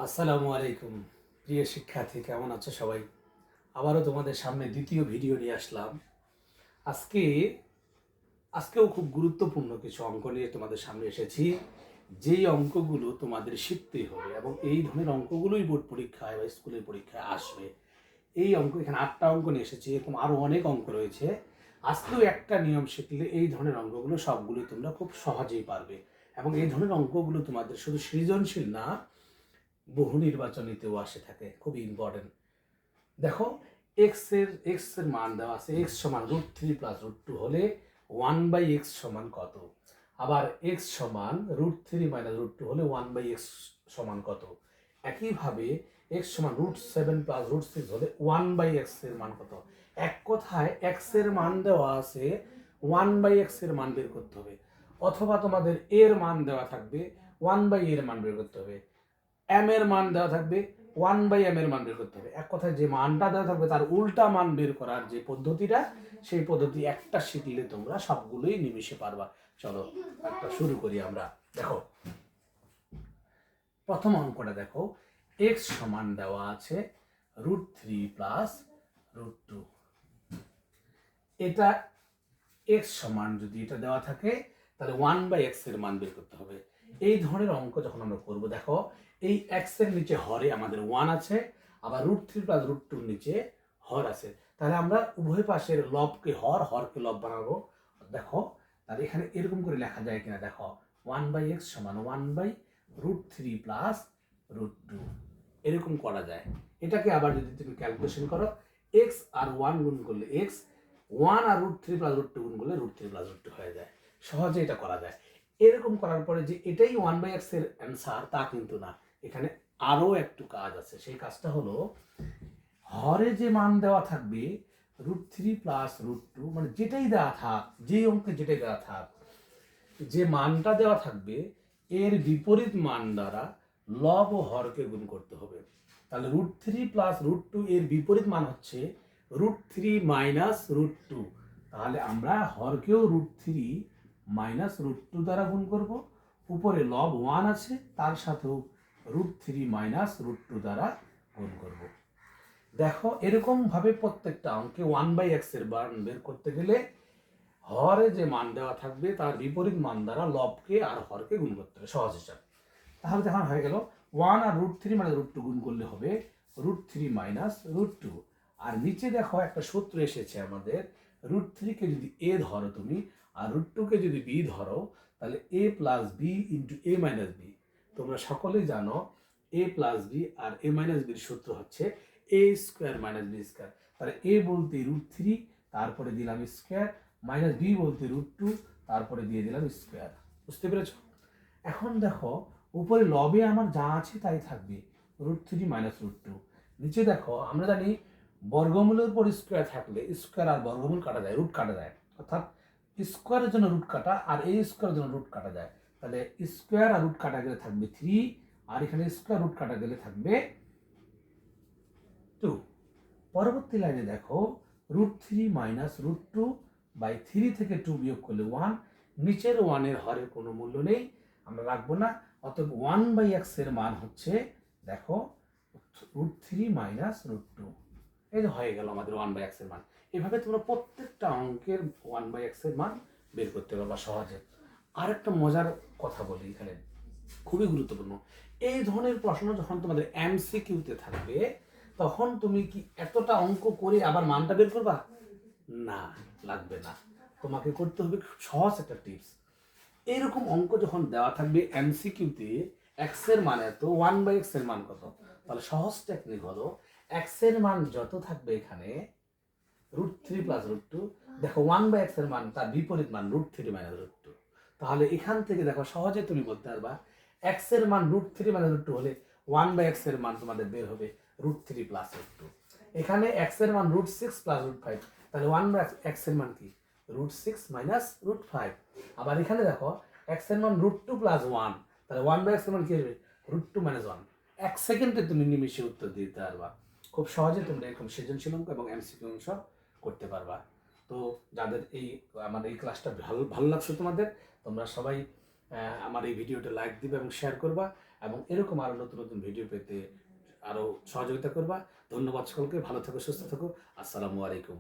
আসসালামু আলাইকুম প্রিয় শিক্ষার্থী, কেমন আছো সবাই? আবারও তোমাদের সামনে দ্বিতীয় ভিডিও নিয়ে আসলাম। আজকে আজকেও খুব গুরুত্বপূর্ণ কিছু অঙ্ক নিয়ে তোমাদের সামনে এসেছি, যেই অঙ্কগুলো তোমাদের শিখতেই হবে এবং এই ধরনের অঙ্কগুলোই বোর্ড পরীক্ষায় বা স্কুলের পরীক্ষায় আসবে। এই অঙ্ক এখানে 8টা অঙ্ক নিয়ে এসেছি, এরকম আরও অনেক অঙ্ক রয়েছে। আজকেও একটা নিয়ম শিখলে এই ধরনের অঙ্কগুলো সবগুলোই তোমরা খুব সহজেই পারবে এবং এই ধরনের অঙ্কগুলো তোমাদের শুধু সৃজনশীল না, বহু নির্বাচনীতেও আসে থাকে, খুবই ইম্পর্টেন্ট। দেখো, এক্স এর মান দেওয়া আছে, এক্স সমান √3 + √2 হলে 1/x সমান কত? আবার এক্স সমান √3 - √2 হলে 1/x সমান কত? একইভাবে এক্স সমান √7 + √6 হলে 1/x এর মান কত? এক কথায় এক্স এর মান দেওয়া আছে, 1/x এর মান বের করতে হবে। অথবা তোমাদের এর মান দেওয়া থাকবে, 1/a এর মান বের করতে হবে। এম এর মান দেওয়া থাকবে, 1/m এর মান বের করতে হবে। এক কথায় যে মানটা দেওয়া থাকবে তার উল্টা মান বের করার যে পদ্ধতিটা, সেই পদ্ধতি একটা শিখলে তোমরা সবগুলোই নিমিশে পারবা। চলো একটা শুরু করি আমরা। দেখো, প্রথম অঙ্কটা দেখো, এক্স সমান দেওয়া আছে √3 + √2। এটা এক্স সমান যদি এটা দেওয়া থাকে তাহলে 1/x এর মান বের করতে হবে। এই ধরনের অঙ্ক যখন আমরা করব, দেখো এই এক্স এর নিচে হরে আমাদের 1 আছে, আবার √3 + √2 নিচে হর আছে। তাহলে আমরা উভয় পাশের লবকে হর, হরকে লব বানাবো। দেখো, তাহলে এখানে এরকম করে লেখা যায় কিনা দেখো, 1/x সমান 1/√3 + √2, এরকম করা যায়। এটাকে আবার যদি তুমি ক্যালকুলেশন করো, এক্স আর 1 গুণ করলে এক্স, 1 আর √3 + √2 গুণ করলে √3 + √2 হয়ে যায়। সহজে এটা করা যায়। এরকম করার পরে যে এটাই 1/x এর অ্যান্সার তা কিন্তু না, এখানে আরও একটু কাজ আছে। সেই কাজটা হলো, হরে যে মান দেওয়া থাকবে √3 + √2, মানে যেটাই দেওয়া থাক, যেই অঙ্কে যেটাই দেওয়া থাক, যে মানটা দেওয়া থাকবে এর বিপরীত মান দ্বারা লব ও হরকে গুণ করতে হবে। তাহলে √3 + √2 এর বিপরীত মান হচ্ছে √3 - √2। তাহলে আমরা হরকেও √3 - √2 দ্বারা গুণ করব। উপরে লব 1 আছে, তার সাথেও √3 - √2 দ্বারা গুণ করব। দেখো, এরকম ভাবে প্রত্যেকটা অঙ্কে 1/x এর মান বের করতে গেলে হরে যে মান দেওয়া থাকবে তার বিপরীত মান দ্বারা লবকে আর হরকে গুণ করতে হবে, সহজ হিসাব। তাহলে দেখো হয়ে গেল, 1 আর √3 - √2 গুণ করলে হবে √3 - √2। আর নিচে দেখো একটা সূত্র এসেছে আমাদের, √3 কে যদি a ধরো তুমি আর √2 কে যদি b ধরো, তাহলে a + b × a - b। তোমরা সকলেই জানো a + b R a - b এর সূত্র হচ্ছে a² - b²। তাহলে a বলতে √3, তারপরে দিলাম স্কয়ার, -b বলতে √2, তারপরে দিয়ে দিলাম স্কয়ার। বুঝতে পেরেছো? এখন দেখো, উপরে লবে আমার যা আছে তাই থাকবে, √3 - √2। নিচে দেখো, আমরা জানি বর্গমূলের উপর স্কয়ার থাকলে স্কয়ার আর বর্গমূল কাটা যায়, রুট কাটা যায়। অর্থাৎ স্কয়ারের জন্য রুট কাটা আর এই স্কয়ারের জন্য রুট কাটা যায়। তাহলে স্কয়ার আর রুট কাটা গেলে থাকবে 3, আর এখানে স্কয়ার রুট কাটা গেলে থাকবে 2। পরবর্তী লাইনে দেখো, √3 - √2/3 থেকে 2 বিয়োগ করলে 1। নিচের 1 এর হরের কোনো মূল্য নেই, আমরা রাখবো না। অতএব 1/x এর মান হচ্ছে, দেখো, √3 - √2। এই যে হয়ে গেল আমাদের 1/x এর মান। এভাবে তোমরা প্রত্যেকটা অঙ্কের 1/x এর মান বের করতে পারবা সহজে। আর একটা মজার কথা বলি এখানে, খুবই গুরুত্বপূর্ণ। এই ধরনের প্রশ্ন যখন তোমাদের এমসিকিউতে থাকবে, তখন তুমি কি এতটা অঙ্ক করে আবার মানটা বের করবা? না, লাগবে না। তোমাকে করতে হবে খুব সহজ একটা টিপস। এইরকম অঙ্ক যখন দেওয়া থাকবে এমসিকিউতে, এক্স এর মান এত, 1/x এর মান কত, তাহলে সহজ টেকনিক হলো, এক্স এর মান যত থাকবে এখানে √3 + √2, দেখো 1/x এর মান তার বিপরীত মান √3 - √2। তাহলে এখান থেকে দেখো সহজে তুমি বলতে পারবা, এক্স এর মান √3 - √2 হলে 1/x এর মান তোমাদের বের হবে √3 + √2। এখানে এক্স এর মান √6 + √5, তাহলে 1/x এর মান কি? √6 - √5। আবার এখানে দেখো এক্স এর মান √2 + 1, তাহলে 1/x এর মান কি হবে? √2 - 1। 1 সেকেন্ডে তুমি নিমিশে উত্তর দিতে পারবা। খুব সহজে তোমরা এরকম সৃজনশীল অঙ্ক এবং এমসিকিউ অংশ করতে পারবা। তো যাদের আমার এই ক্লাসটা ভালো ভালো লাগছে তোমাদের, তোমরা সবাই আমার এই ভিডিওটা লাইক দিবে এবং শেয়ার করবা এবং এরকম আরও নতুন নতুন ভিডিও পেতে আরও সহযোগিতা করবা। ধন্যবাদ সকলকে, ভালো থেকো, সুস্থ থেকো, আসসালামু আলাইকুম।